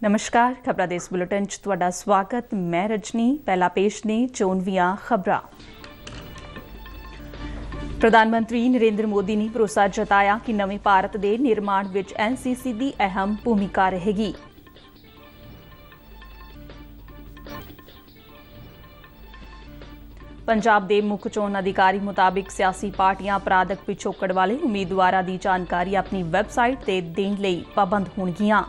नमस्कार, खबरां दे इस बुलेटिन च तुहाडा स्वागत। मैं रजनी। पहला पेश ने चोणवीआं खबरां। प्रधानमंत्री नरेंद्र मोदी ने भरोसा जताया कि नवे भारत के निर्माण विच एनसीसी की अहम भूमिका रहेगी। पंजाब के मुख्य चोण अधिकारी मुताबिक सियासी पार्टियां अपराधक पिछोकड़ वाले उम्मीदवारों की जानकारी अपनी वैबसाइट ते देण लई पाबंद होणगियां।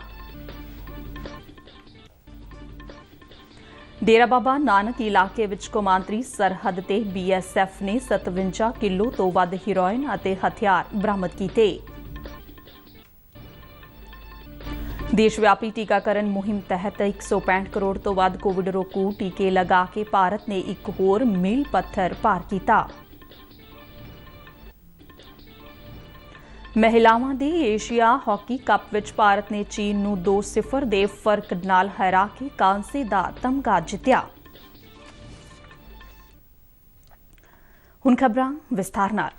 डेरा बाबा नानक इलाके विच कौमांतरी सरहद ते BSF ने 57 किलो तो वध हीरोइन अते हथियार बरामद कीते। देशव्यापी टीकाकरण मुहिम तहत 165 करोड़ तो वध कोविड रोकू टीके लगा के भारत ने एक होर मील पत्थर पार किया। महिलावां दे एशिया हॉकी कप विच भारत ने चीन नूं 2-0 दे फर्क नाल हरा के कांसे दा तमगा जित्तिया। हुण खबरां विस्तार नाल।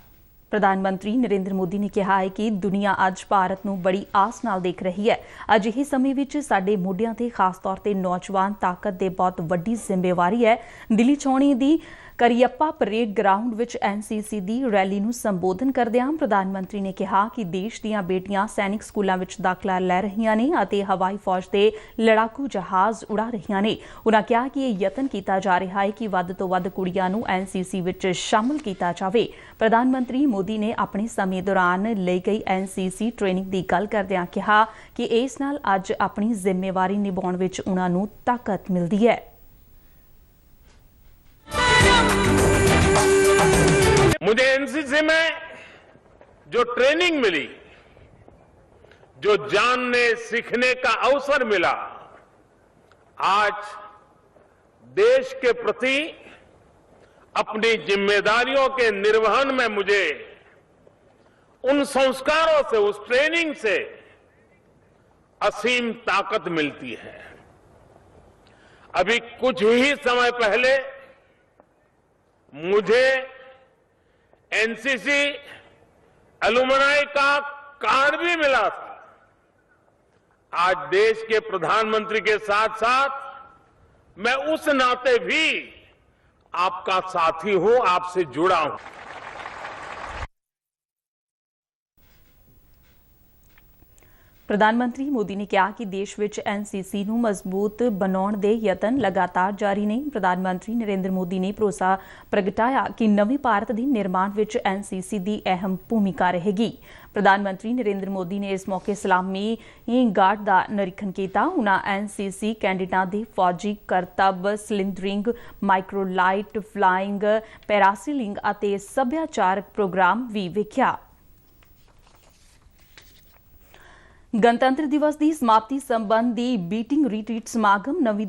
प्रधानमंत्री नरेंद्र मोदी ने कहा है कि दुनिया अज भारत नूं बड़ी आस नाल देख रही है। अजिहे समय विच साडे मोढियां ते खास तौर ते नौजवान ताकत दे बहुत वड्डी जिम्मेवारी है। दिल्ली छावनी दी करियप्पा परेड ग्राउंड विच एनसीसी दी रैली नूं संबोधन करदिआं प्रधानमंत्री ने कहा कि देश दीआं बेटियां सैनिक स्कूलों विच दाखला लै रहीआं ने अते हवाई फौज दे लड़ाकू जहाज उड़ा रहीआं ने। उन्हां कहा कि यह यतन कीता जा रहा है कि वध तो वध कुड़ियां नूं एनसीसी विच शामिल कीता जावे। प्रधानमंत्री मोदी ने अपने समय दौरान लई गई एनसीसी ट्रेनिंग की गल करदिआं कहा कि इस नाल अज अपनी जिम्मेवारी निभाउण विच उन्हां नूं ताकत मिलदी है। मुझे एनसीसी में जो ट्रेनिंग मिली, जो जानने सीखने का अवसर मिला, आज देश के प्रति अपनी जिम्मेदारियों के निर्वहन में मुझे उन संस्कारों से, उस ट्रेनिंग से असीम ताकत मिलती है। अभी कुछ ही समय पहले मुझे एनसीसी एलुमनाई का कार्ड भी मिला था। आज देश के प्रधानमंत्री के साथ साथ मैं उस नाते भी आपका साथी हूं, आपसे जुड़ा हूं। प्रधानमंत्री मोदी ने कहा कि देश विच एनसीसी नूं मजबूत बनाउण दे यतन लगातार जारी ने। प्रधानमंत्री नरेंद्र मोदी ने भरोसा प्रगटाया कि नवे भारत के निर्माण विच एनसीसी की अहम भूमिका रहेगी। प्रधानमंत्री नरेंद्र मोदी ने इस मौके सलामी गार्ड का निरीखण किया। उन्हां एनसीसी कैडेटां दे फौजी करतब, सलिंडरिंग, माइक्रोलाइट, फ्लाइंग, पैरासीलिंग अते सभ्याचारक प्रोग्राम भी वेखिया। गणतंत्र दिवस की समाप्ति संबंधी बीटिंग रिट्रीट समागम नवी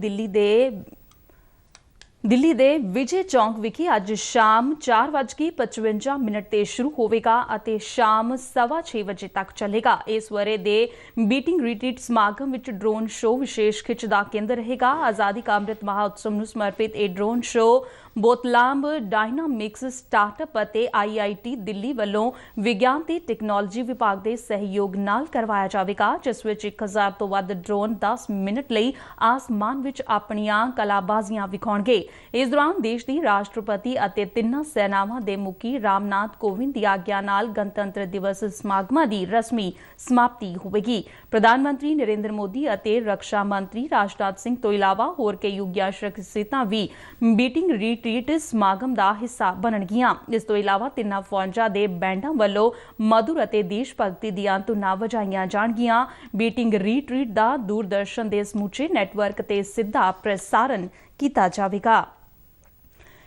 दिल्ली दे विजय चौक विखे अज शाम 4:55 ते शुरू होवेगा अते शाम 6:15 बजे तक चलेगा। इस वरे दे बीटिंग रिट्रीट समागम विच ड्रोन शो विशेष खिच दा केंद्र रहेगा। आजादी का अमृत महोत्सव नूं समर्पित यह ड्रोन शो बोतलांब डायनामिक्स स्टार्टअप अते IIT दिल्ली वालों विज्ञान ते टैक्नोलॉजी विभाग के सहयोग नाल करवाया जाएगा, जिस विच 1000 तो वध ड्रोन 10 मिनट लई आसमान विच अपनियां कलाबाजियां विखाउणगे। इस दौरान देश की राष्ट्रपति अते तिन्नां सेनावां दे मुखी रामनाथ कोविंद की आग्या नाल गणतंत्र दिवस समागमां की रस्मी समाप्ति होवेगी। प्रधानमंत्री नरेंद्र मोदी अते रक्षा मंत्री राजनाथ सिंह तो इलावा होर कई योग्य शख्सियतां भी बीटिंग रिट्रीट समागम का हिस्सा बनणगियां। इस तो इलावा तिन्नां फौजां दे बैंडां वल्लों मधुर अते देश भगती दीआं धुनां वजाईआं जाणगियां। बीटिंग रिट्रीट का दूरदर्शन के समूचे नैटवर्क ते सीधा प्रसारण किया जाएगा।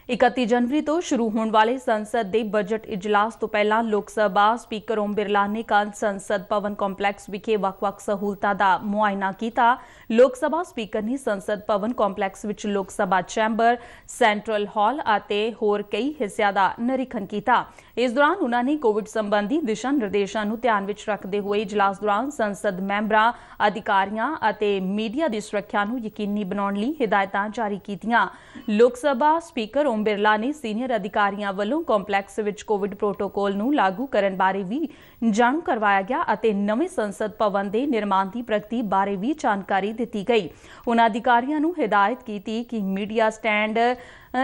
31 जनवरी तो शुरू होने वाले संसद के बजट इजलास तो पहला लोक सभा स्पीकर ओम बिरला ने कल संसद भवन कॉम्पलैक्स विखे वख-वख सहूलतां दा मुआयना किया। लोक सभा स्पीकर ने संसद भवन कॉम्पलैक्स विच लोक सभा चैंबर, सेंट्रल हॉल अते होर कई हिस्सियां दा निरीखण किया। इस दौरान उन्होंने कोविड संबंधी दिशा निर्देशों को ध्यान विच रखते हुए इजलास दौरान संसद मैंबरां, अधिकारियों अते मीडिया की सुरक्षा को यकीनी बनाउण लई हिदायतां जारी कीतियां। लोक सभा स्पीकर ਓਮ ਬਿਰਲਾ ਨੇ ਸੀਨੀਅਰ ਅਧਿਕਾਰੀਆਂ ਵੱਲੋਂ ਕੰਪਲੈਕਸ ਵਿੱਚ ਕੋਵਿਡ ਪ੍ਰੋਟੋਕੋਲ ਨੂੰ ਲਾਗੂ ਕਰਨ ਬਾਰੇ ਵੀ ਜਾਣੂ ਕਰਵਾਇਆ ਗਿਆ ਅਤੇ ਨਵੇਂ ਸੰਸਦ ਭਵਨ ਦੇ ਨਿਰਮਾਣ ਦੀ ਪ੍ਰਗਤੀ ਬਾਰੇ ਵੀ ਜਾਣਕਾਰੀ ਦਿੱਤੀ ਗਈ। ਉਨ੍ਹਾਂ ਅਧਿਕਾਰੀਆਂ ਨੂੰ ਹਦਾਇਤ ਕੀਤੀ ਕਿ ਮੀਡੀਆ ਸਟੈਂਡ,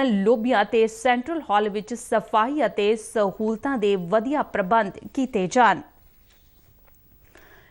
ਲੋਬੀਆਂ ਤੇ ਸੈਂਟਰਲ ਹਾਲ ਵਿੱਚ ਸਫਾਈ ਅਤੇ ਸਹੂਲਤਾਂ ਦੇ ਵਧੀਆ ਪ੍ਰਬੰਧ ਕੀਤੇ ਜਾਣ।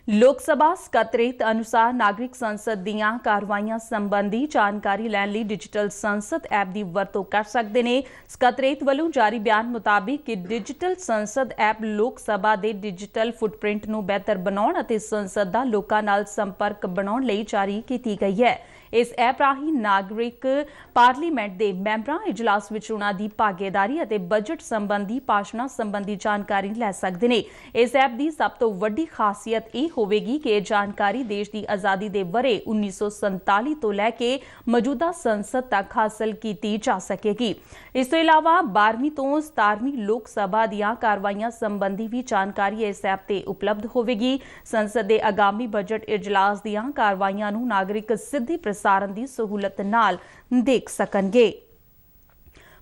ਲੋਕ ਸਭਾ ਸਕੱਤਰੇਤ ਅਨੁਸਾਰ ਨਾਗਰਿਕ ਸੰਸਦ ਦੀਆਂ ਕਾਰਵਾਈਆਂ ਸੰਬੰਧੀ ਜਾਣਕਾਰੀ ਲੈਣ ਲਈ ਡਿਜੀਟਲ ਸੰਸਦ ਐਪ ਦੀ ਵਰਤੋਂ ਕਰ ਸਕਦੇ ਨੇ। ਸਕੱਤਰੇਤ ਵੱਲੋਂ ਜਾਰੀ ਬਿਆਨ ਮੁਤਾਬਿਕ ਕਿ ਡਿਜੀਟਲ ਸੰਸਦ ਐਪ ਲੋਕ ਸਭਾ ਦੇ ਡਿਜੀਟਲ ਫੁੱਟਪ੍ਰਿੰਟ ਨੂੰ ਬਿਹਤਰ ਬਣਾਉਣ ਅਤੇ ਸੰਸਦ ਦਾ ਲੋਕਾਂ ਨਾਲ ਸੰਪਰਕ ਬਣਾਉਣ ਲਈ ਜਾਰੀ ਕੀਤੀ ਗਈ ਹੈ। ਇਸ ਐਪ ਰਾਹੀਂ ਨਾਗਰਿਕ ਪਾਰਲੀਮੈਂਟ ਦੇ ਮੈਂਬਰਾਂ ਇਜਲਾਸ ਵਿੱਚ ਉਨ੍ਹਾਂ ਦੀ ਭਾਗੀਦਾਰੀ ਅਤੇ ਬਜਟ ਸੰਬੰਧੀ ਭਾਸ਼ਣਾਂ ਸੰਬੰਧੀ ਜਾਣਕਾਰੀ ਲੈ ਸਕਦੇ ਨੇ। ਇਸ ਐਪ ਦੀ ਸਭ ਤੋਂ ਵੱਡੀ ਖਾਸੀਅਤ ਇਹ ਹੋਵੇਗੀ ਕਿ ਇਹ ਜਾਣਕਾਰੀ ਦੇਸ਼ ਦੀ ਆਜ਼ਾਦੀ ਦੇ ਵਰ੍ਹੇ 1947 ਤੋਂ ਲੈ ਕੇ ਮੌਜੂਦਾ ਸੰਸਦ ਤੱਕ ਹਾਸਲ ਕੀਤੀ ਜਾ ਸਕੇਗੀ। ਇਸ ਤੋਂ ਇਲਾਵਾ 12ਵੀਂ ਤੋਂ 17ਵੀਂ ਲੋਕ ਸਭਾ ਦੀਆਂ ਕਾਰਵਾਈਆਂ ਸੰਬੰਧੀ ਵੀ ਜਾਣਕਾਰੀ ਇਸ ਐਪ ਤੇ ਉਪਲਬਧ ਹੋਵੇਗੀ। ਸੰਸਦ ਦੇ ਆਗਾਮੀ ਬਜਟ ਇਜਲਾਸ ਦੀਆਂ ਕਾਰਵਾਈਆਂ ਨੂੰ ਨਾਗਰਿਕ ਸਿੱਧੀ ਪ੍ਰਸਾਰਣ ਦੀ ਸਹੂਲਤ ਨਾਲ ਦੇਖ ਸਕਣਗੇ।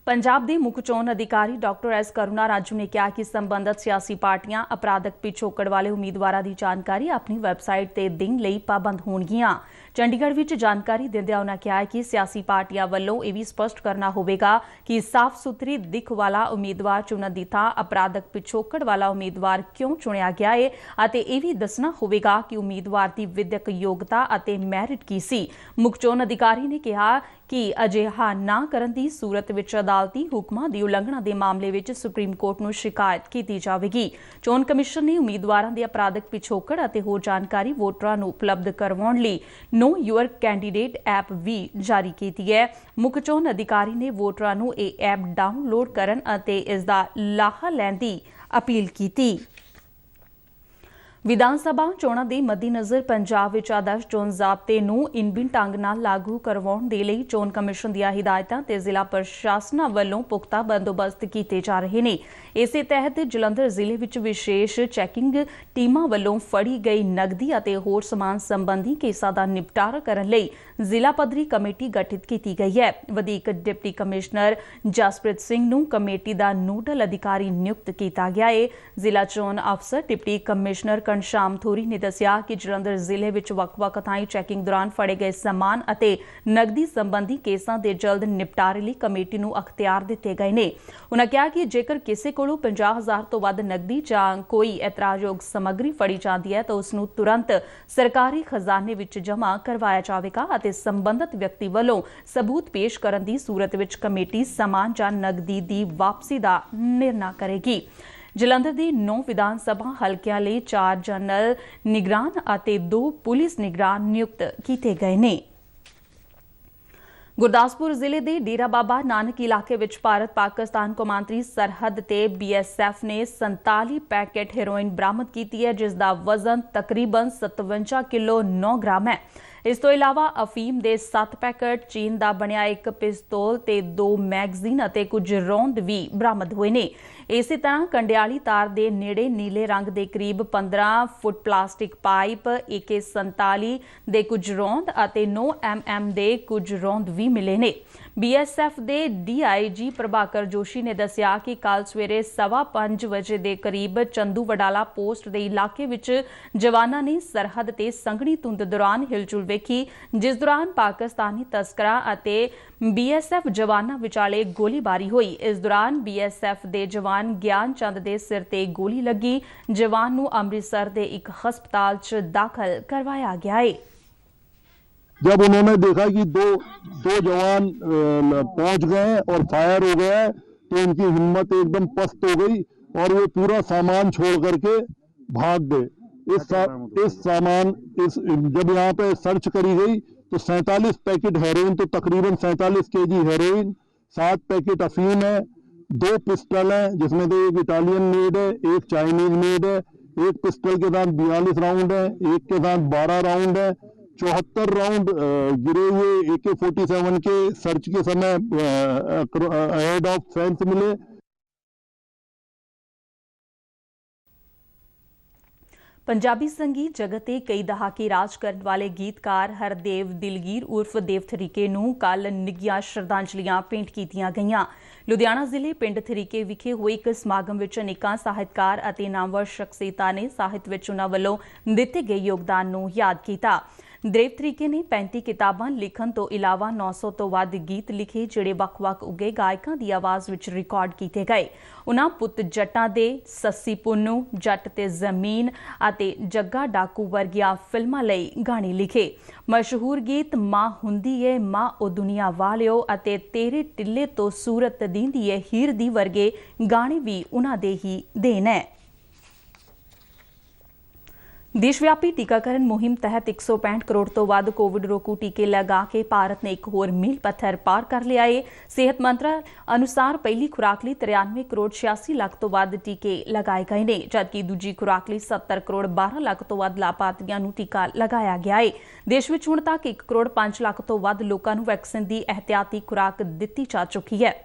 ਪੰਜਾਬ ਦੇ ਮੁੱਖ ਚੋਣ ਅਧਿਕਾਰੀ ਡਾਕਟਰ ਐਸ ਕਰੁਣਾ ਰਾਜੂ ਨੇ ਕਿਹਾ ਕਿ ਸੰਬੰਧਤ ਸਿਆਸੀ ਪਾਰਟੀਆਂ ਅਪਰਾਧਕ ਪਿਛੋਕੜ ਵਾਲੇ ਉਮੀਦਵਾਰਾਂ ਦੀ ਜਾਣਕਾਰੀ ਆਪਣੀ ਵੈਬਸਾਈਟ ਤੇ ਦੇਣ ਲਈ ਪਾਬੰਦ ਹੋਣਗੀਆਂ। ਚੰਡੀਗੜ੍ਹ ਵਿੱਚ ਜਾਣਕਾਰੀ ਦਿੰਦਿਆਂ ਉਨ੍ਹਾਂ ਕਿਹਾ ਕਿ ਸਿਆਸੀ ਪਾਰਟੀਆਂ ਵੱਲੋਂ ਇਹ ਵੀ ਸਪਸ਼ਟ ਕਰਨਾ ਹੋਵੇਗਾ ਕਿ ਸਾਫ਼ ਸੁਥਰੀ ਦਿੱਖ ਵਾਲਾ ਉਮੀਦਵਾਰ ਚੁਣਨ ਦੀ ਥਾਂ ਅਪਰਾਧਕ ਪਿਛੋਕੜ ਵਾਲਾ ਉਮੀਦਵਾਰ ਕਿਉਂ ਚੁਣਿਆ ਗਿਆ ਹੈ ਅਤੇ ਇਹ ਵੀ ਦੱਸਣਾ ਹੋਵੇਗਾ ਕਿ ਉਮੀਦਵਾਰ ਦੀ ਵਿਦਿਅਕ ਯੋਗਤਾ ਅਤੇ ਮੈਰਿਟ ਕੀ ਸੀ। ਮੁੱਖ ਚੋਣ ਅਧਿਕਾਰੀ ਨੇ ਕਿਹਾ ਕਿ ਅਜਿਹਾ ਨਾ ਕਰਨ ਦੀ ਸੂਰਤ ਵਿੱਚ ਅਦਾਲਤੀ ਹੁਕਮਾਂ ਦੀ ਉਲੰਘਣਾ ਦੇ ਮਾਮਲੇ ਵਿੱਚ ਸੁਪਰੀਮ ਕੋਰਟ ਨੂੰ ਸ਼ਿਕਾਇਤ ਕੀਤੀ ਜਾਵੇਗੀ। ਚੋਣ ਕਮਿਸ਼ਨ ਨੇ ਉਮੀਦਵਾਰਾਂ ਦੇ ਅਪਰਾਧਕ ਪਿਛੋਕੜ ਅਤੇ ਹੋਰ ਜਾਣਕਾਰੀ ਵੋਟਰਾਂ ਨੂੰ ਉਪਲਬਧ ਕਰਵਾਉਣ ਲਈ ਨੋ ਯੂਅਰ ਕੈਂਡੀਡੇਟ ਐਪ ਵੀ ਜਾਰੀ ਕੀਤੀ ਹੈ। ਮੁੱਖ ਚੋਣ ਅਧਿਕਾਰੀ ਨੇ ਵੋਟਰਾਂ ਨੂੰ ਇਹ ਐਪ ਡਾਊਨਲੋਡ ਕਰਨ ਅਤੇ ਇਸ ਦਾ ਲਾਹਾ ਲੈਣ ਦੀ ਅਪੀਲ ਕੀਤੀ। ਵਿਧਾਨ ਸਭਾ ਚੋਣਾਂ ਦੇ ਮੱਦੇਨਜ਼ਰ ਪੰਜਾਬ ਵਿੱਚ ਆਦਰਸ਼ ਚੋਣ ਜ਼ਾਬਤੇ ਨੂੰ ਇਨਬਿਨ ਢੰਗ ਨਾਲ ਲਾਗੂ ਕਰਵਾਉਣ ਦੇ ਲਈ ਚੋਣ ਕਮਿਸ਼ਨ ਦੀਆਂ ਹਿਦਾਇਤਾਂ ਤੇ ਜ਼ਿਲ੍ਹਾ ਪ੍ਰਸ਼ਾਸਨਾਂ ਵੱਲੋਂ ਪੁਖਤਾ ਬੰਦੋਬਸਤ ਕੀਤੇ ਜਾ ਰਹੇ ਨੇ। ਇਸੇ ਤਹਿਤ ਜਲੰਧਰ ਜ਼ਿਲ੍ਹੇ ਵਿੱਚ ਵਿਸ਼ੇਸ਼ ਚੈਕਿੰਗ ਟੀਮਾਂ ਵੱਲੋਂ ਫੜੀ ਗਈ ਨਕਦੀ ਅਤੇ ਹੋਰ ਸਮਾਨ ਸੰਬੰਧੀ ਕੇਸਾਂ ਦਾ ਨਿਪਟਾਰਾ ਕਰਨ ਲਈ ਜ਼ਿਲ੍ਹਾ ਪੱਧਰੀ ਕਮੇਟੀ ਗਠਿਤ ਕੀਤੀ ਗਈ ਹੈ। ਵਧੀਕ ਡਿਪਟੀ ਕਮਿਸ਼ਨਰ ਜਸਪ੍ਰੀਤ ਸਿੰਘ ਨੂੰ ਕਮੇਟੀ ਦਾ ਨੋਡਲ ਅਧਿਕਾਰੀ ਨਿਯੁਕਤ ਕੀਤਾ ਗਿਆ ਹੈ। ਜ਼ਿਲ੍ਹਾ ਚੋਣ ਅਫਸਰ ਡਿਪਟੀ ਕਮਿਸ਼ਨਰ ਸ਼ਾਮ ਥੋਰੀ ਨੇ ਦੱਸਿਆ ਕਿ ਜਲੰਧਰ ਜ਼ਿਲ੍ਹੇ ਵਿੱਚ ਵੱਖ-ਵੱਖ ਥਾਈਂ ਚੈਕਿੰਗ ਦੌਰਾਨ ਫੜੇ ਗਏ ਸਮਾਨ ਅਤੇ ਨਕਦੀ ਸੰਬੰਧੀ ਕੇਸਾਂ ਦੇ ਜਲਦ ਨਿਪਟਾਰੇ ਲਈ ਕਮੇਟੀ ਨੂੰ ਅਖਤਿਆਰ ਦਿੱਤੇ ਗਏ ਨੇ। ਉਨ੍ਹਾਂ ਕਿਹਾ ਕਿ ਜੇਕਰ ਕਿਸੇ ਕੋਲੋਂ 50,000 ਤੋਂ ਵੱਧ ਨਕਦੀ ਜਾਂ ਕੋਈ ਇਤਰਾਜ਼ਯੋਗ ਸਮੱਗਰੀ ਫੜੀ ਜਾਂਦੀ ਹੈ ਤਾਂ ਉਸ ਨੂੰ ਤੁਰੰਤ ਸਰਕਾਰੀ ਖਜ਼ਾਨੇ ਵਿੱਚ ਜਮ੍ਹਾਂ ਕਰਵਾਇਆ ਜਾਵੇਗਾ ਅਤੇ ਸੰਬੰਧਿਤ ਵਿਅਕਤੀ ਵੱਲੋਂ ਸਬੂਤ ਪੇਸ਼ ਕਰਨ ਦੀ ਸੂਰਤ ਵਿੱਚ ਕਮੇਟੀ ਸਮਾਨ ਜਾਂ ਨਕਦੀ ਦੀ ਵਾਪਸੀ ਦਾ ਨਿਰਣਾ ਕਰੇਗੀ। ਜਲੰਧਰ ਦੇ 9 ਵਿਧਾਨ ਸਭਾ ਹਲਕਿਆਂ ਲਈ 4 ਜਨਰਲ ਨਿਗਰਾਨ ਅਤੇ 2 ਪੁਲਿਸ ਨਿਗਰਾਨ ਨਿਯੁਕਤ ਕੀਤੇ ਗਏ ਨੇ। ਗੁਰਦਾਸਪੁਰ ਜ਼ਿਲ੍ਹੇ ਦੇ ਡੇਰਾ ਬਾਬਾ ਨਾਨਕ ਇਲਾਕੇ ਵਿੱਚ ਭਾਰਤ-ਪਾਕਿਸਤਾਨ ਕੌਮਾਂਤਰੀ ਸਰਹੱਦ ਤੇ BSF ਨੇ 47 ਪੈਕੇਟ ਹੈਰੋਇਨ ਬਰਾਮਦ ਕੀਤੀ ਹੈ, ਜਿਸ ਦਾ ਵਜ਼ਨ ਤਕਰੀਬਨ 57 ਕਿਲੋ 9 ਗ੍ਰਾਮ ਹੈ। ਇਸ ਤੋਂ ਇਲਾਵਾ ਅਫੀਮ ਦੇ 7 ਪੈਕੇਟ, ਚੀਨ ਦਾ ਬਣਿਆ ਇੱਕ ਪਿਸਤੌਲ ਤੇ 2 ਮੈਗਜ਼ੀਨ ਅਤੇ ਕੁਝ ਰੌਂਦ ਵੀ ਬਰਾਮਦ ਹੋਏ ਨੇ। ਇਸੇ ਤਰ੍ਹਾਂ ਕੰਡਿਆਲੀ ਤਾਰ ਦੇ ਨੇੜੇ ਨੀਲੇ ਰੰਗ ਦੇ ਕਰੀਬ 15 ਫੁੱਟ ਪਲਾਸਟਿਕ ਪਾਈਪ, AK-47 ਦੇ ਕੁਝ ਰੌਂਦ ਅਤੇ 9 mm ਦੇ ਕੁਝ ਰੌਂਦ ਵੀ ਮਿਲੇ ਨੇ। BSF ਦੇ DIG ਪ੍ਰਭਾਕਰ ਜੋਸ਼ੀ ਨੇ ਦੱਸਿਆ ਕਿ ਕੱਲ ਸਵੇਰੇ 5:15 ਵਜੇ ਦੇ ਕਰੀਬ ਚੰਦੂ ਵਡਾਲਾ ਪੋਸਟ ਦੇ ਇਲਾਕੇ ਵਿੱਚ ਜਵਾਨਾਂ ਨੇ ਸਰਹੱਦ ਤੇ ਸੰਘਣੀ ਧੁੰਦ ਦੌਰਾਨ ਹਿਲਜੁਲ ਵੇਖੀ, ਜਿਸ ਦੌਰਾਨ ਪਾਕਿਸਤਾਨੀ ਤਸਕਰਾਂ ਅਤੇ BSF ਜਵਾਨਾਂ ਵਿਚਾਲੇ ਗੋਲੀਬਾਰੀ ਹੋਈ। ਇਸ ਦੌਰਾਨ BSF ਦੇ ਜਵਾਨ ਗਿਆਨ ਚੰਦ ਦੇ ਸਿਰ ਤੇ ਗੋਲੀ ਲੱਗੀ। ਜਵਾਨ ਨੂੰ ਅੰਮ੍ਰਿਤਸਰ ਦੇ ਇੱਕ ਹਸਪਤਾਲ 'ਚ ਦਾਖਲ ਕਰਵਾਇਆ ਗਿਆ है। जब उन्होंने देखा कि दो जवान पहुंच गए और फायर हो गया है तो उनकी हिम्मत एकदम पस्त हो गई और वो पूरा सामान छोड़ करके भाग गए। जब यहाँ पे सर्च करी गई तो 47 पैकेट हेरोइन, तो तकरीबन 47 kg हेरोइन, 7 पैकेट अफीम है, 2 पिस्टल हैं जिसमें से एक इटालियन मेड है, एक चाइनीज मेड है, एक पिस्टल के साथ 42 राउंड है, एक के साथ 12 राउंड है, 74 राउंड गिरे हुए AK-47 के सर्च के समय हेड ऑफ फेंस मिले। पंजाबी संगीत जगत ते कई दहाके राज करने वाले गीतकार हरदेव दिलगीर उर्फ देव थरीके नूं कल निੱਘੀਆਂ श्रद्धांजलियां भेंट कीतियां गईयां। लुधियाना जिले पिंड थरीके विखे होए एक समागम विच अनेकां ਸਾਹਿਤਕਾਰ ਅਤੇ ਨਾਮਵਰ ਸ਼ਖਸੀਅਤਾਂ ने ਸਾਹਿਤ विच उन्हां ਵੱਲੋਂ ਦਿੱਤੇ गए योगदान नूं याद कीता। देव थरीके ने 35 किताबां लिखण तो इलावा 900 तो वध गीत लिखे जिहड़े वख-वख उगे गायकां दी आवाज़ विच रिकॉर्ड कीते गए। उन्हां पुत जट्टां दे, सस्सी पुन्नू, जट ते जमीन अते जग्गा डाकू वर्गियां फिल्मां लई गाने लिखे। मशहूर गीत मां हुंदी ए मां ओ दुनिया वालिओ अते तेरे टिल्ले तो सूरत दींदी ए हीर दी वर्गे गाने भी उन्हां दे ही देन है। देशव्यापी टीकाकरण मुहिम तहत 165 करोड़ तो वध कोविड रोकू टीके लगा के भारत ने एक होर मील पत्थर पार कर लिया है। सेहत मंत्रालय अनुसार पहली खुराक लई 93 करोड़ 86 लाख तो वध टीके लगाए गए ने, जबकि दूजी खुराक लई 70 करोड़ 12 लाख तो वध लाभार्थियों नूं टीका लगाया गया है। देश विच हुण तक 1 करोड़ 5 लाख तो वध लोकां नूं वैक्सीन दी एहतियाती खुराक दित्ती जा चुकी है।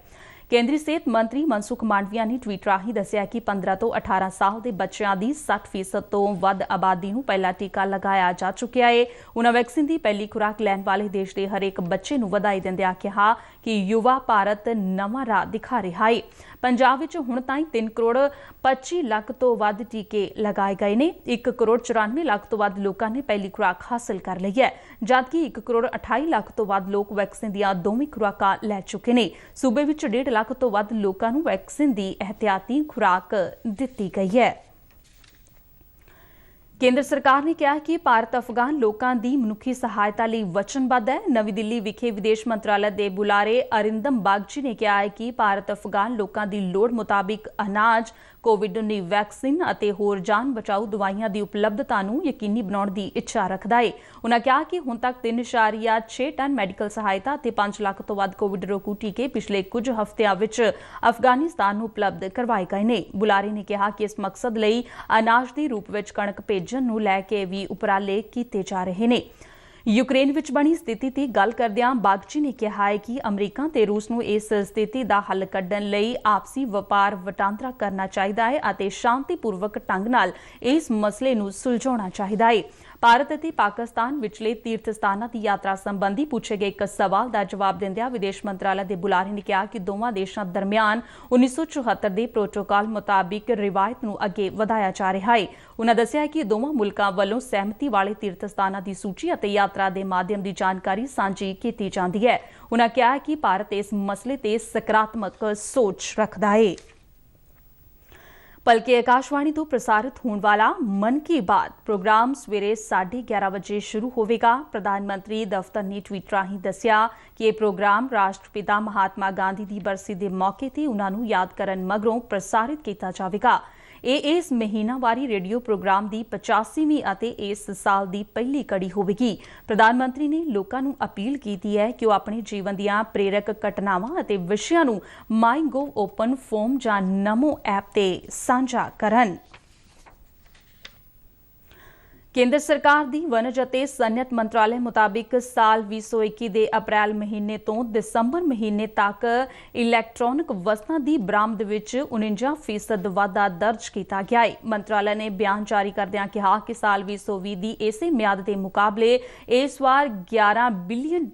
केंद्रीय सेहत मंत्री मनसुख मांडविया ने ट्वीट राही दस्सिया कि 15 तो 18 साल के बच्चों की 60% तो वध आबादी नूं पहला टीका लगाया जा चुका है। उन्होंने वैक्सीन की पहली खुराक लैण वाले देश के हरेक बच्चे नूं वधाई दिंदिआं कहा कि युवा भारत नवां राह दिखा रहा है। पंजाब विच हुण ताईं 3 करोड़ 25 लाख तो वध टीके लगाए गए ने। 1 करोड़ 94 लाख तो वध लोगों ने पहली खुराक हासिल कर ली है, जबकि 1 करोड़ 28 लाख तो वध लोग वैक्सीन दीआं दोवें खुराकां लै चुके ने। सूबे विच 1.5 लाख तो वध लोकां नूं वैक्सीन दी एहतियाती खुराक दित्ती गई है। केंद्र सरकार ने कहा कि भारत अफगान लोगों की मनुखी सहायता लिए वचनबद्ध है। नवी दिल्ली विखे विदेश मंत्रालय के बुलारे अरिंदम बागची ने कहा है कि भारत अफगान लोगों की लोड़ मुताबिक अनाज, कोविड-19 वैक्सीन और होर जान बचाऊ दवाइयां की उपलब्धता नूं यकीनी बनाउण की इच्छा रखदा है। उन्होंने कहा कि हुण तक 3.6 टन मैडिकल सहायता और 5 लाख तो वध कोविड रोकू टीके पिछले कुछ हफ्तिਆਂ विच अफगानिस्तान नूं उपलब्ध करवाए गए ने। बुलारे ने कहा कि इस मकसद लई अनाज के रूप में कणक भेजण नूं लैके भी उपराले कीते जा रहे ने। यूक्रेन विच बनी स्थिति ते गल करदिआं बागची ने कहा है कि अमरीका ते रूस नूं इस स्थिति दा हल कढण लई आपसी वपार वटांदरा करना चाहिदा है अते शांतिपूर्वक ढंग नाल इस मसले नूं सुलझाउणा चाहिदा है। भारत और पाकिस्तान विचले तीर्थ स्थानां की यात्रा संबंधी पूछे गए एक सवाल का जवाब दिंदिआं विदेश मंत्रालय के बुलारे ने कहा कि दोवां देशां दरमियान 1974 के प्रोटोकॉल मुताबिक रिवायत नूं अगे वधाया जा रहा है। उन्होंने दस्सिया कि दोवां मुल्कां वल्लों सहमति वाले तीर्थ स्थानां की सूची और यात्रा के माध्यम की जानकारी सांझी की जाती है। उन्होंने कहा कि भारत इस मसले ते सकारात्मक सोच रखता है। भलके आकाशवाणी तो प्रसारित होने वाला मन की बात प्रोग्राम सवेरे 11:30 बजे शुरू होगा। प्रधानमंत्री दफ्तर ने ट्वीट राही दस्सिया कि यह प्रोग्राम राष्ट्रपिता महात्मा गांधी की बरसी के मौके ते उन्हां नूं याद करन मगरों प्रसारित किया जाएगा। यह इस महीनावारी रेडियो प्रोग्राम की 85वीं अते इस साल की पहली कड़ी होगी। प्रधानमंत्री ने लोगों नूं अपील की है कि वह अपने जीवन दीआं प्रेरक घटनावां अते विषयां नूं माईगोव ओपन फोरम जां नमो ऐप ते साझा करन। केंद्र सरकार की वनज ਅਤੇ सनअत मंत्रालय मुताबिक साल 2021 के अप्रैल महीने तो दिसंबर महीने तक इलैक्ट्रॉनिक वस्तां की बरामद विच 49% वाधा दर्ज किया गया है। मंत्रालय ने बयान जारी करदिआं कहा कि साल 2020 की इसे म्याद के मुकाबले इस बार $11 बिलियन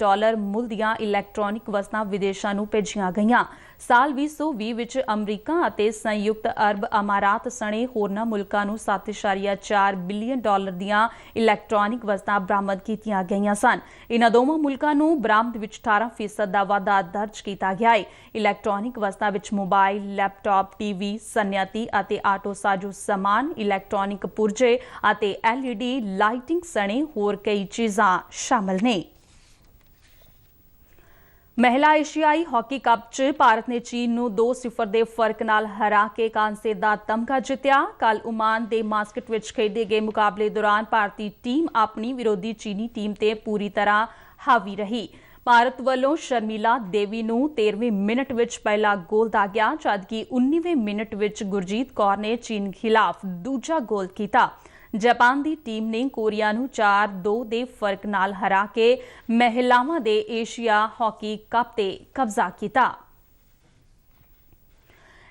मुल दीआं इलैक्ट्रॉनिक वस्तां विदेशां नूं भेजियां गईआं। साल 2020 विच अमरीका ਅਤੇ संयुक्त अरब अमारात सने होरनां मुल्कां नूं $7.4 बिलियन दीआं इलैक्ट्रॉनिक वस्तां बरामद कीतियां गईआं सन। इन्हां दोवां मुल्कां नूं बरामद विच 18% दा वाधा दर्ज किया गया है। इलैक्ट्रॉनिक वस्तां विच मोबाइल, लैपटॉप, टीवी, सनअती ਅਤੇ आटो साजो समान, इलैक्ट्रॉनिक पुर्जे ਅਤੇ LED लाइटिंग सने होर कई चीज़ां शामिल ने। महिला एशियाई हॉकी कप च भारत ने चीन नूं 2-0 के फर्क नाल हरा के कांसे दा तमगा जित्तिया। कल ओमान के मास्कट विच खेडे गए मुकाबले दौरान भारतीय टीम अपनी विरोधी चीनी टीम ते पूरी तरह हावी रही। भारत वालों शर्मिला देवी नूं 13वें मिनट विच पहला गोल दागिया, जबकि 19वें मिनट विच गुरजीत कौर ने चीन खिलाफ दूजा गोल किया। जापान की टीम ने कोरिया नूं 4-2 के फर्क नाल हरा के महिलावां दे एशिया हॉकी कप ते कब्जा किया।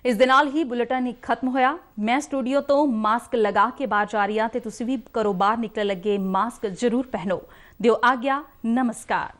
ਇਸ ਦੇ ਨਾਲ ਹੀ ਬੁਲੇਟਿਨ ਖਤਮ ਹੋਇਆ। ਮੈਂ ਸਟੂਡੀਓ ਤੋਂ ਮਾਸਕ ਲਗਾ ਕੇ ਬਾਹਰ ਜਾ ਰਹੀ ਹਾਂ ਤੇ ਤੁਸੀਂ ਵੀ ਘਰੋਂ ਬਾਹਰ ਨਿਕਲਣ ਲੱਗੇ ਮਾਸਕ ਜ਼ਰੂਰ ਪਹਿਨੋ। ਦਿਓ ਆਗਿਆ। ਨਮਸਕਾਰ।